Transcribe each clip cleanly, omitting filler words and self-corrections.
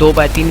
2x3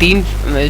3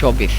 24.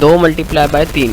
2 × 3